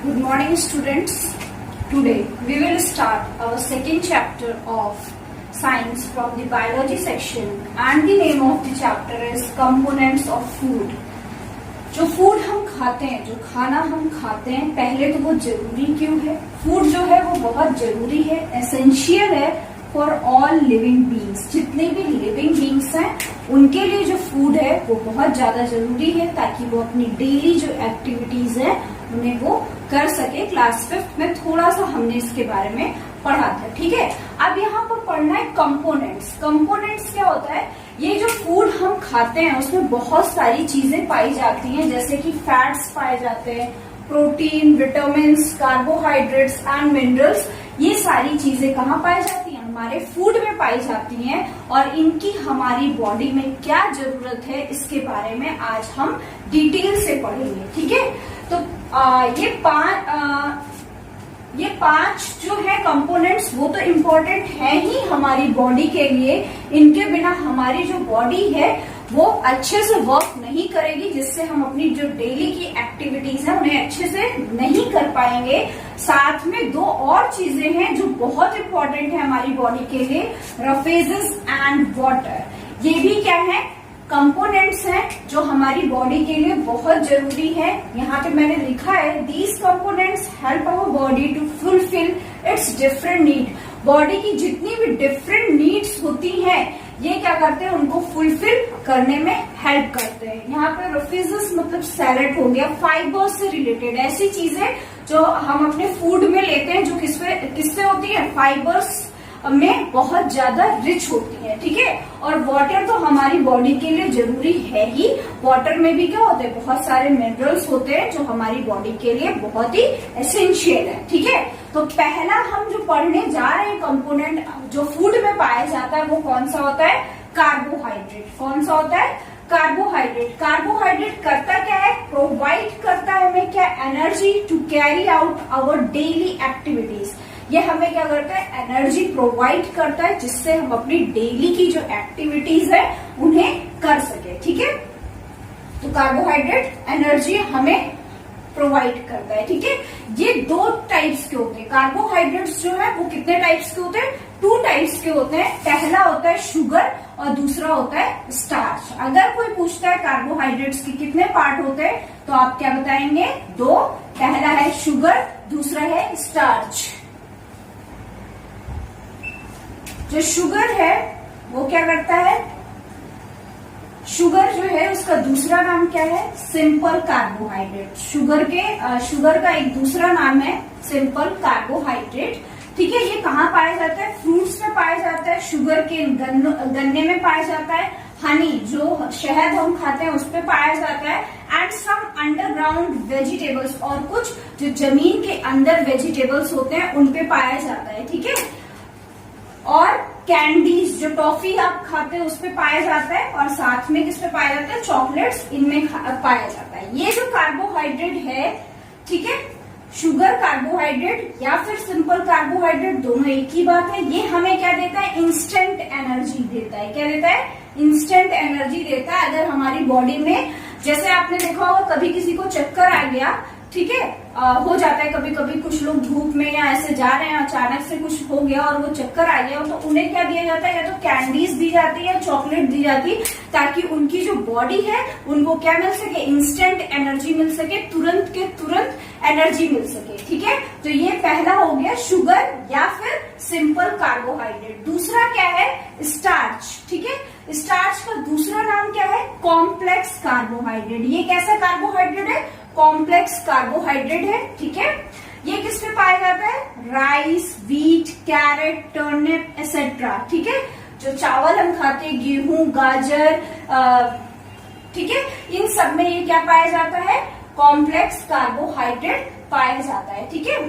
Good morning, students. Today we will start our second chapter of science from the biology section, and the name of the chapter is components of food. जो food हम खाते हैं, जो खाना हम खाते हैं, पहले तो वो जरूरी क्यों है? फूड जो है वो बहुत जरूरी है, एसेंशियल है फॉर ऑल लिविंग बींग्स. जितने भी लिविंग बींग्स हैं उनके लिए जो फूड है वो बहुत ज्यादा जरूरी है, ताकि वो अपनी डेली जो एक्टिविटीज है उन्हें वो कर सके. क्लास 5 में थोड़ा सा हमने इसके बारे में पढ़ा था. ठीक है, अब यहाँ पर पढ़ना है कंपोनेंट्स. कंपोनेंट्स क्या होता है? ये जो फूड हम खाते हैं उसमें बहुत सारी चीजें पाई जाती हैं, जैसे कि फैट्स पाए जाते हैं, protein, vitamin, carbohydrates and minerals. ये सारी चीजें कहाँ पाई जाती हैं? हमारे फूड में पाई जाती हैं. और इनकी हमारी बॉडी में क्या जरूरत है इसके बारे में आज हम डिटेल से पढ़ेंगे. ठीक है, तो ये पांच जो है कंपोनेंट्स वो तो इम्पोर्टेंट है ही हमारी बॉडी के लिए. इनके बिना हमारी जो बॉडी है वो अच्छे से वर्क नहीं करेगी, जिससे हम अपनी जो डेली की एक्टिविटीज है उन्हें अच्छे से नहीं कर पाएंगे. साथ में दो और चीजें हैं जो बहुत इम्पोर्टेंट है हमारी बॉडी के लिए, रफेजेस एंड वाटर. ये भी क्या है? कंपोनेंट्स हैं जो हमारी बॉडी के लिए बहुत जरूरी है. यहाँ पे मैंने लिखा है, these components help our body to fulfil its different need. Body की जितनी भी डिफरेंट नीड्स होती हैं ये क्या करते हैं? उनको फुलफिल करने में हेल्प करते हैं. यहाँ पे रफेजेस मतलब सैलेड हो गया, फाइबर्स से रिलेटेड ऐसी चीजें जो हम अपने फूड में लेते हैं, जो किससे होती है? फाइबर्स में बहुत ज्यादा रिच होती है. ठीक है, और वाटर तो हमारी बॉडी के लिए जरूरी है ही. वाटर में भी क्या होते हैं? बहुत सारे मिनरल्स होते हैं जो हमारी बॉडी के लिए बहुत ही एसेंशियल है. ठीक है, तो पहला हम जो पढ़ने जा रहे हैं कंपोनेंट जो फूड में पाया जाता है वो कौन सा होता है? कार्बोहाइड्रेट. कौन सा होता है? कार्बोहाइड्रेट. कार्बोहाइड्रेट करता क्या है? प्रोवाइड करता है हमें क्या? Energy to carry out our daily activities. ये हमें क्या करता है? एनर्जी प्रोवाइड करता है, जिससे हम अपनी डेली की जो एक्टिविटीज है उन्हें कर सके. ठीक है, तो कार्बोहाइड्रेट एनर्जी हमें प्रोवाइड करता है. ठीक है, ये दो टाइप्स के होते हैं. कार्बोहाइड्रेट्स जो है वो कितने टाइप्स के होते हैं? 2 टाइप्स के होते हैं. पहला होता है शुगर और दूसरा होता है स्टार्च. अगर कोई पूछता है कार्बोहाइड्रेट्स के कितने पार्ट होते हैं तो आप क्या बताएंगे? 2. पहला है शुगर, दूसरा है स्टार्च. जो शुगर है वो क्या करता है? शुगर जो है उसका दूसरा नाम क्या है? Simple carbohydrate. शुगर का एक दूसरा नाम है सिंपल कार्बोहाइड्रेट. ठीक है, ये कहाँ पाया जाता है? फ्रूट्स में पाया जाता है, शुगर के गन्ने में पाया जाता है, हनी जो शहद हम खाते हैं उस पे पाया जाता है, एंड सम अंडरग्राउंड वेजिटेबल्स, और कुछ जो जमीन के अंदर वेजिटेबल्स होते हैं उन पे पाया जाता है. ठीक है, और कैंडीज जो टॉफी आप खाते हैं उस पे पाया जाता है, और साथ में किस पे पाया जाता है? चॉकलेट्स, इनमें पाया जाता है. ये जो कार्बोहाइड्रेट है, ठीक है, शुगर कार्बोहाइड्रेट या फिर सिंपल कार्बोहाइड्रेट, दोनों एक ही बात है. ये हमें क्या देता है? इंस्टेंट एनर्जी देता है. क्या देता है? इंस्टेंट एनर्जी देता है. अगर हमारी बॉडी में, जैसे आपने देखा होगा कभी किसी को चक्कर आ गया, ठीक है, हो जाता है कभी कभी, कुछ लोग धूप में या ऐसे जा रहे हैं, अचानक से कुछ हो गया और वो चक्कर आ गया, तो उन्हें क्या दिया जाता है? या तो कैंडीज दी जाती है या चॉकलेट दी जाती है, ताकि उनकी जो बॉडी है उनको क्या मिल सके? इंस्टेंट एनर्जी मिल सके, तुरंत के तुरंत एनर्जी मिल सके. ठीक है, तो ये पहला हो गया शुगर या फिर सिंपल कार्बोहाइड्रेट. दूसरा क्या है? स्टार्च. ठीक है, स्टार्च का दूसरा नाम क्या है? Complex carbohydrate. ये कैसा कार्बोहाइड्रेट है? कॉम्प्लेक्स कार्बोहाइड्रेट है. ठीक है, ये किस पे पाया जाता है? Rice, wheat, carrot, turnip etcetera. ठीक है, जो चावल हम खाते हैं, गेहूं, गाजर, ठीक है, इन सब में ये क्या पाया जाता है? कॉम्प्लेक्स कार्बोहाइड्रेट पाया जाता है. ठीक है,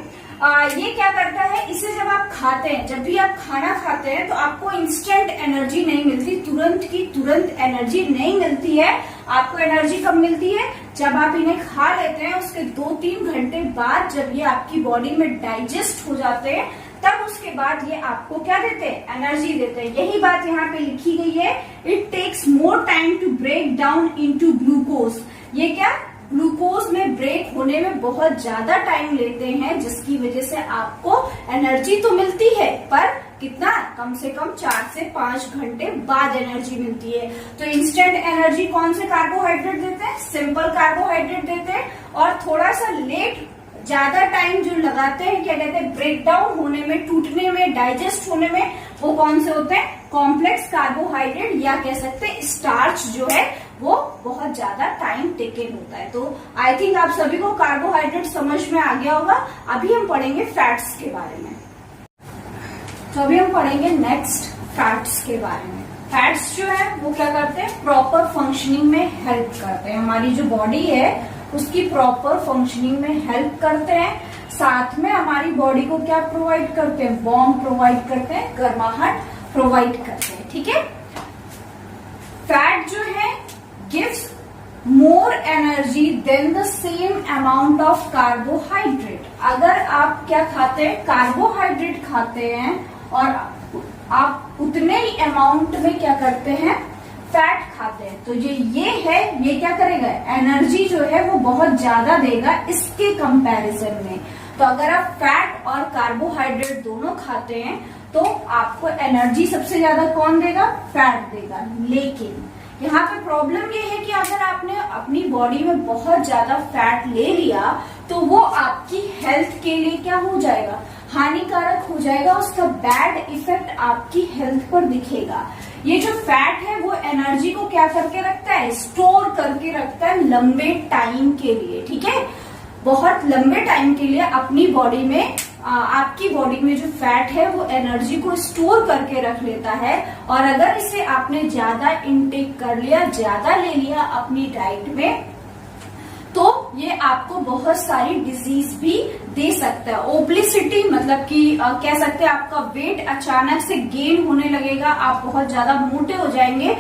ये क्या करता है? इसे जब आप खाते हैं, जब भी आप खाना खाते हैं तो आपको इंस्टेंट एनर्जी नहीं मिलती, तुरंत की तुरंत एनर्जी नहीं मिलती है. आपको एनर्जी कब मिलती है? जब आप इन्हें खा लेते हैं, उसके 2-3 घंटे बाद जब ये आपकी बॉडी में डाइजेस्ट हो जाते हैं, तब उसके बाद ये आपको क्या देते हैं? एनर्जी देते हैं. यही बात यहाँ पे लिखी गई है. It takes more time to break down into glucose. ये क्या? ग्लूकोज में ब्रेक होने में बहुत ज्यादा टाइम लेते हैं, जिसकी वजह से आपको एनर्जी तो मिलती है, पर कितना, कम से कम 4 से 5 घंटे बाद एनर्जी मिलती है। तो इंस्टेंट एनर्जी कौन से कार्बोहाइड्रेट देते हैं? सिंपल कार्बोहाइड्रेट देते हैं। और थोड़ा सा लेट, ज्यादा टाइम जो लगाते हैं, क्या कहते हैं, ब्रेक डाउन होने में, टूटने में, डाइजेस्ट होने में, वो कौन से होते हैं? कॉम्प्लेक्स कार्बोहाइड्रेट, या कह सकते हैं स्टार्च जो है वो बहुत ज्यादा टाइम टेकन होता है। तो आई थिंक आप सभी को कार्बोहाइड्रेट समझ में आ गया होगा। अभी हम पढ़ेंगे फैट्स के बारे में। तो अभी हम पढ़ेंगे नेक्स्ट फैट्स के बारे में। फैट्स जो है वो क्या करते हैं? प्रॉपर फंक्शनिंग में हेल्प करते हैं। हमारी जो बॉडी है उसकी प्रॉपर फंक्शनिंग में हेल्प करते हैं। साथ में हमारी बॉडी को क्या प्रोवाइड करते हैं? वार्म प्रोवाइड करते हैं, गर्माहट प्रोवाइड करते हैं। ठीक है। फैट जो है gives more energy than the same amount of carbohydrate. अगर आप क्या खाते हैं? कार्बोहाइड्रेट खाते हैं, और आप उतने ही अमाउंट में क्या करते हैं? फैट खाते हैं, तो ये है, ये क्या करेगा? एनर्जी जो है वो बहुत ज्यादा देगा इसके कंपैरिजन में। तो अगर आप फैट और कार्बोहाइड्रेट दोनों खाते हैं तो आपको एनर्जी सबसे ज्यादा कौन देगा? फैट देगा। लेकिन यहाँ पे प्रॉब्लम ये है कि अगर आपने अपनी बॉडी में बहुत ज्यादा फैट ले लिया तो वो आपकी हेल्थ के लिए क्या हो जाएगा? हानिकारक हो जाएगा। उसका बैड इफेक्ट आपकी हेल्थ पर दिखेगा। ये जो फैट है वो एनर्जी को क्या करके रखता है? स्टोर करके रखता है लंबे टाइम के लिए। ठीक है। बहुत लंबे टाइम के लिए अपनी बॉडी में, आपकी बॉडी में जो फैट है वो एनर्जी को स्टोर करके रख लेता है। और अगर इसे आपने ज्यादा इनटेक कर लिया, ज्यादा ले लिया अपनी डाइट में, तो ये आपको बहुत सारी डिजीज भी दे सकता है। ओबेसिटी मतलब कि कह सकते हैं आपका वेट अचानक से गेन होने लगेगा, आप बहुत ज्यादा मोटे हो जाएंगे।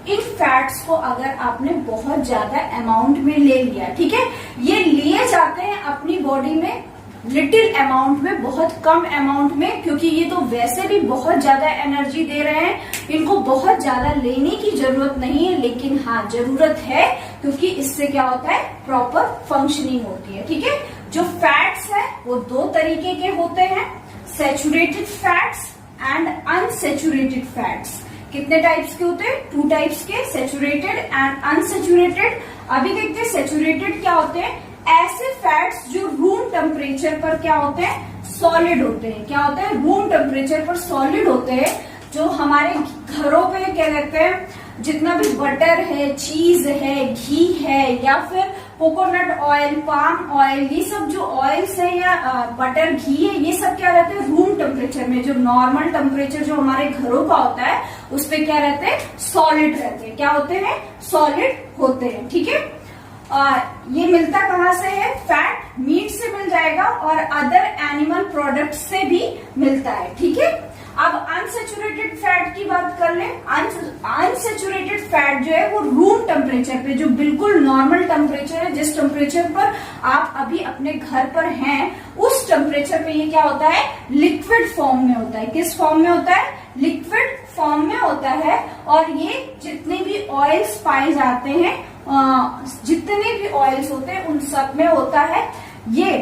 इन फैट्स को अगर आपने बहुत ज्यादा अमाउंट में ले लिया, ठीक है, ये लिए जाते हैं अपनी बॉडी में लिटिल अमाउंट में, बहुत कम अमाउंट में, क्योंकि ये तो वैसे भी बहुत ज्यादा एनर्जी दे रहे हैं। इनको बहुत ज्यादा लेने की जरूरत नहीं है, लेकिन हाँ जरूरत है, क्योंकि इससे क्या होता है? प्रॉपर फंक्शनिंग होती है। ठीक है। जो फैट्स है वो 2 तरीके के होते हैं, saturated fats and unsaturated fats. कितने टाइप्स के होते हैं? 2 टाइप्स के, सैचुरेटेड एंड अनसैचुरेटेड। अभी देखते हैं सैचुरेटेड क्या होते हैं। ऐसे फैट्स जो रूम टेम्परेचर पर क्या होते हैं? सॉलिड होते हैं। क्या होते हैं? रूम टेम्परेचर पर सॉलिड होते हैं। जो हमारे घरों पे क्या कहते हैं, जितना भी बटर है, चीज है, घी है, या फिर कोकोनट ऑयल, पाम ऑयल, ये सब जो ऑयल्स है या बटर, घी है, ये सब क्या रहते हैं? रूम टेम्परेचर में। जो नॉर्मल टेम्परेचर जो हमारे घरों का होता है उस पे क्या रहते हैं? सॉलिड रहते हैं। क्या होते हैं? सॉलिड होते हैं। ठीक है। ये मिलता कहाँ से है? फैट मीट से मिल जाएगा और अदर एनिमल प्रोडक्ट से भी मिलता है। ठीक है। अब अनसैचुरेटेड फैट की बात कर लें। अनसैचुरेटेड फैट जो है वो रूम टेम्परेचर पे, जो बिल्कुल नॉर्मल टेम्परेचर है, जिस टेम्परेचर पर आप अभी अपने घर पर हैं, उस टेम्परेचर पे ये क्या होता है? लिक्विड फॉर्म में होता है। किस फॉर्म में होता है? लिक्विड फॉर्म में होता है। और ये जितने भी ऑयल्स पाए जाते हैं, जितने भी ऑयल्स होते हैं उन सब में होता है ये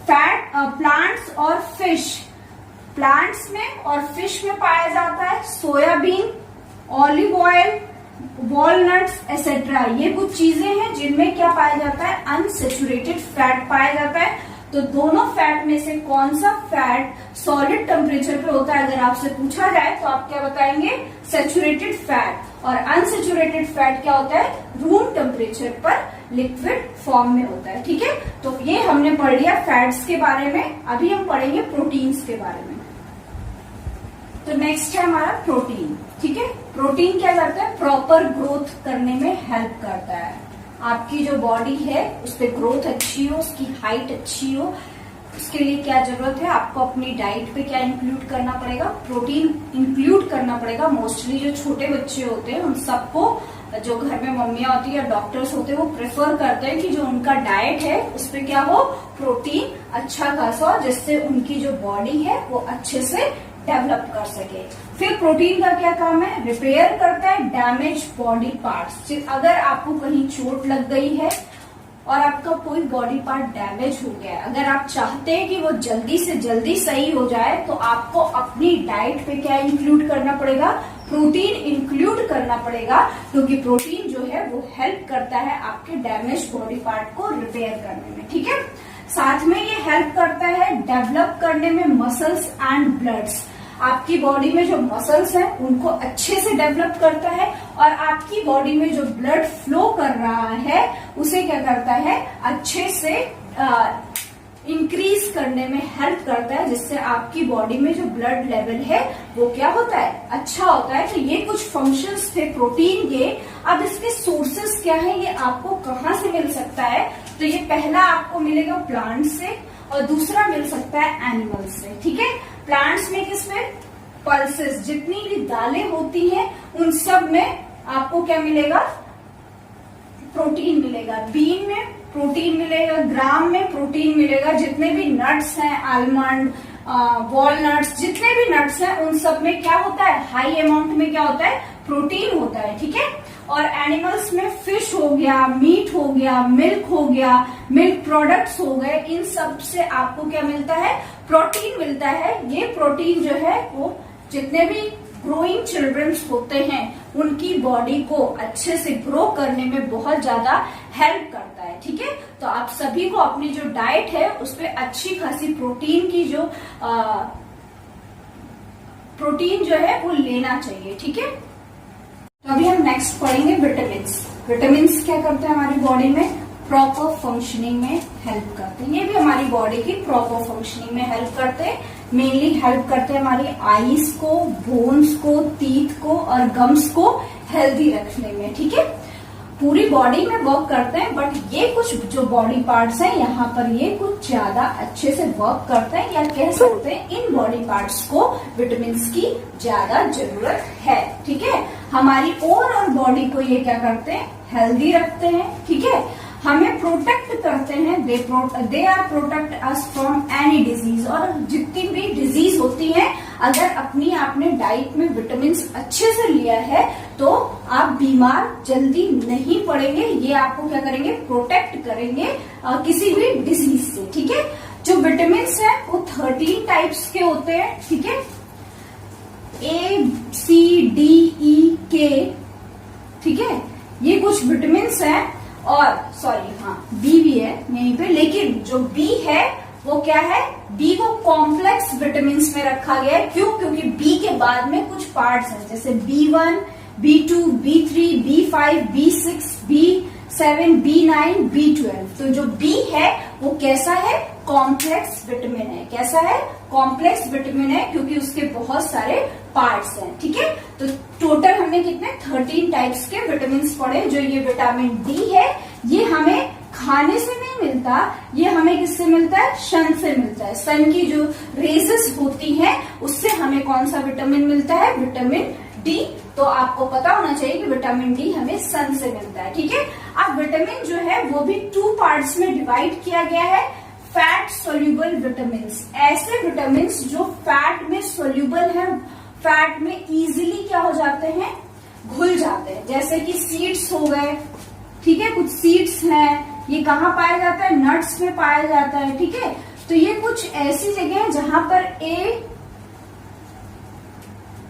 फैट। प्लांट्स और फिश, प्लांट्स में और फिश में पाया जाता है soybean, olive oil, walnuts etcetera. ये कुछ चीजें हैं जिनमें क्या पाया जाता है? अनसैचुरेटेड फैट पाया जाता है। तो दोनों फैट में से कौन सा फैट सॉलिड टेम्परेचर पे होता है, अगर आपसे पूछा जाए तो आप क्या बताएंगे? Saturated fat. और अनसैचुरेटेड फैट क्या होता है? रूम टेम्परेचर पर लिक्विड फॉर्म में होता है। ठीक है। तो ये हमने पढ़ लिया फैट्स के बारे में। अभी हम पढ़ेंगे प्रोटीन्स के बारे में। तो नेक्स्ट है हमारा प्रोटीन। ठीक है। प्रोटीन क्या करता है? प्रॉपर ग्रोथ करने में हेल्प करता है। आपकी जो बॉडी है उस पर ग्रोथ अच्छी हो, उसकी हाइट अच्छी हो, उसके लिए क्या जरूरत है? आपको अपनी डाइट पे क्या इंक्लूड करना पड़ेगा? प्रोटीन इंक्लूड करना पड़ेगा। मोस्टली जो छोटे बच्चे होते हैं उन सबको, जो घर में मम्मियां होती है या डॉक्टर्स होते हैं, वो प्रेफर करते हैं कि जो उनका डाइट है उस पे क्या हो? प्रोटीन अच्छा खासा हो, जिससे उनकी जो बॉडी है वो अच्छे से डेवलप कर सके। फिर प्रोटीन का क्या काम है? रिपेयर करता है डैमेज बॉडी पार्ट्स। अगर आपको कहीं चोट लग गई है और आपका कोई बॉडी पार्ट डैमेज हो गया है, अगर आप चाहते हैं कि वो जल्दी से जल्दी सही हो जाए, तो आपको अपनी डाइट पे क्या इंक्लूड करना पड़ेगा, प्रोटीन इंक्लूड करना पड़ेगा, क्योंकि प्रोटीन जो है वो हेल्प करता है आपके डैमेज बॉडी पार्ट को रिपेयर करने में, ठीक है। साथ में ये हेल्प करता है डेवलप करने में मसल्स एंड ब्लड्स, आपकी बॉडी में जो मसल्स हैं उनको अच्छे से डेवलप करता है, और आपकी बॉडी में जो ब्लड फ्लो कर रहा है उसे क्या करता है, अच्छे से इंक्रीज करने में हेल्प करता है, जिससे आपकी बॉडी में जो ब्लड लेवल है वो क्या होता है, अच्छा होता है। तो ये कुछ फंक्शंस थे प्रोटीन के। अब इसके सोर्सेस क्या है, ये आपको कहाँ से मिल सकता है, तो ये पहला आपको मिलेगा प्लांट से, और दूसरा मिल सकता है एनिमल से, ठीक है। प्लांट्स में किसमें, पल्सेस, जितनी भी दालें होती हैं उन सब में आपको क्या मिलेगा, प्रोटीन मिलेगा। बीन में प्रोटीन मिलेगा, ग्राम में प्रोटीन मिलेगा, जितने भी नट्स हैं, आलमंड, वॉलनट्स, जितने भी नट्स हैं उन सब में क्या होता है, हाई अमाउंट में क्या होता है, प्रोटीन होता है, ठीक है। और एनिमल्स में फिश हो गया, मीट हो गया, मिल्क हो गया, मिल्क प्रोडक्ट्स हो गए, इन सब से आपको क्या मिलता है, प्रोटीन मिलता है। ये प्रोटीन जो है वो जितने भी ग्रोइंग चिल्ड्रंस होते हैं उनकी बॉडी को अच्छे से ग्रो करने में बहुत ज्यादा हेल्प करता है, ठीक है। तो आप सभी को अपनी जो डाइट है उस पर अच्छी खासी प्रोटीन की जो प्रोटीन जो है वो लेना चाहिए, ठीक है। तो अभी हम नेक्स्ट पढ़ेंगे विटामिन्स। विटामिन्स क्या करते हैं हमारी बॉडी में, प्रॉपर फंक्शनिंग में हेल्प करते हैं। ये भी हमारी बॉडी की प्रॉपर फंक्शनिंग में हेल्प करते हैं। मेनली हेल्प करते हैं हमारी आईज को, बोन्स को, टीथ को और गम्स को हेल्दी रखने में, ठीक है। पूरी बॉडी में वर्क करते हैं, बट ये कुछ जो बॉडी पार्ट्स हैं यहाँ पर ये कुछ ज्यादा अच्छे से वर्क करते हैं, या कह सकते हैं इन बॉडी पार्ट्स को विटामिन की ज्यादा जरूरत है, ठीक है। हमारी ओवरऑल बॉडी को ये क्या करते हैं, हेल्दी रखते हैं, ठीक है। हमें प्रोटेक्ट करते हैं, they are protect us from any disease, और जितनी भी डिजीज होती है अगर अपनी आपने डाइट में विटामिन अच्छे से लिया है तो आप बीमार जल्दी नहीं पड़ेंगे। ये आपको क्या करेंगे, प्रोटेक्ट करेंगे किसी भी डिजीज से, ठीक है। जो विटामिन है वो 13 टाइप्स के होते हैं, ठीक है। ACDEK, ठीक है, ये कुछ विटामिन है। और बी भी है यहीं पे, लेकिन जो बी है वो क्या है, बी को कॉम्प्लेक्स विटामिन में रखा गया है। क्यों, क्योंकि बी के बाद में कुछ पार्ट्स हैं, जैसे B1, B2, B3, B5, B6, B7, B9, B12। तो जो बी है वो कैसा है, कॉम्प्लेक्स विटामिन है। कैसा है, कॉम्प्लेक्स विटामिन है, क्योंकि उसके बहुत सारे पार्ट्स हैं, ठीक है। तो टोटल हमने कितने 13 टाइप्स के विटामिन पढ़े। जो ये विटामिन डी है ये हमें खाने से नहीं मिलता, ये हमें किससे मिलता है, सन से मिलता है। सन की जो रेजेस होती हैं उससे हमें कौन सा विटामिन मिलता है, विटामिन डी। तो आपको पता होना चाहिए कि विटामिन डी हमें सन से मिलता है, ठीक है। अब विटामिन जो है वो भी 2 पार्ट्स में डिवाइड किया गया है। फैट सोल्यूबल विटामिन, ऐसे विटामिन जो फैट में सोल्यूबल है, फैट में इजीली क्या हो जाते हैं, घुल जाते हैं। जैसे कि सीड्स हो गए, ठीक है, कुछ सीड्स हैं, ये कहाँ पाया जाता है, नट्स में पाया जाता है, ठीक है। तो ये कुछ ऐसी जगह है जहां पर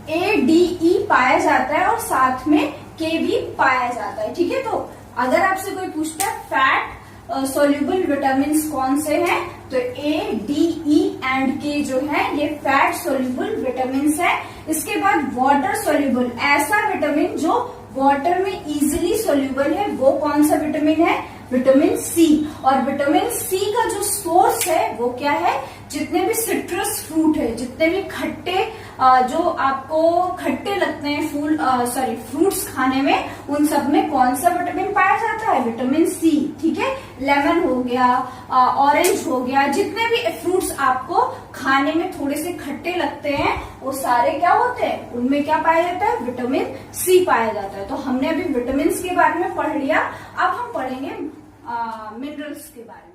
ADE पाया जाता है और साथ में K भी पाया जाता है, ठीक है। तो अगर आपसे कोई पूछता है फैट सोल्यूबल विटामिन कौन से हैं, तो ADE एंड K जो है ये फैट सोल्यूबल विटामिन है। इसके बाद वाटर सोल्यूबल, ऐसा विटामिन जो वाटर में इजीली सोल्यूबल है, वो कौन सा विटामिन है, विटामिन सी। और विटामिन सी का जो सोर्स है वो क्या है, जितने भी सिट्रस फ्रूट है, जितने भी खट्टे जो आपको खट्टे लगते हैं फ्रूट्स खाने में, उन सब में कौन सा विटामिन पाया जाता है, विटामिन सी, ठीक है। लेमन हो गया, ऑरेंज हो गया, जितने भी फ्रूट्स आपको खाने में थोड़े से खट्टे लगते हैं वो सारे क्या होते हैं, उनमें क्या पाया जाता है, विटामिन सी पाया जाता है। तो हमने अभी विटामिन के बारे में पढ़ लिया, अब हम पढ़ेंगे मिनरल्स के बारे में।